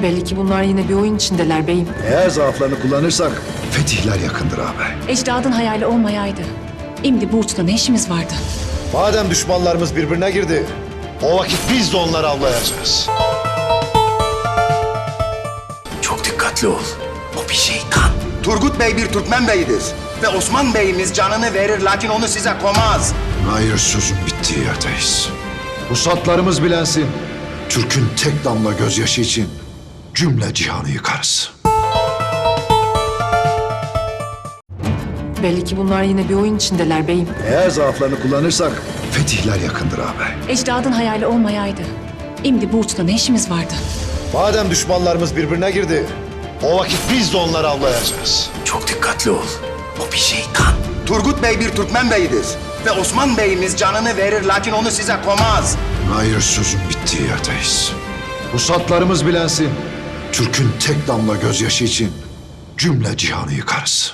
Belli ki bunlar yine bir oyun içindeler beyim. Eğer zaaflarını kullanırsak fetihler yakındır ağabey. Ecdadın hayali olmayaydı. Şimdi bu uçta ne işimiz vardı? Madem düşmanlarımız birbirine girdi, o vakit biz de onları avlayacağız. Çok dikkatli ol. O bir şeytan. Turgut Bey bir Türkmen beyidir. Ve Osman Bey'imiz canını verir lakin onu size komaz. Hayır, sözün bittiği yerdeyiz. Pusatlarımız bilensin. Türk'ün tek damla gözyaşı için cümle cihanı yıkarız. Belli ki bunlar yine bir oyun içindeler beyim. Eğer zaaflarını kullanırsak fetihler yakındır ağabey. Ecdadın hayali olmayaydı. Şimdi bu uçta ne işimiz vardı? Madem düşmanlarımız birbirine girdi, o vakit biz de onları avlayacağız. Çok dikkatli ol. O bir şeytan. Turgut Bey bir Türkmen beyidir. Ve Osman Bey'imiz canını verir lakin onu size komaz. Hayır, sözün bittiği yerdeyiz. Pusatlarımız bilensin. Türk'ün tek damla gözyaşı için cümle cihanı yıkarız.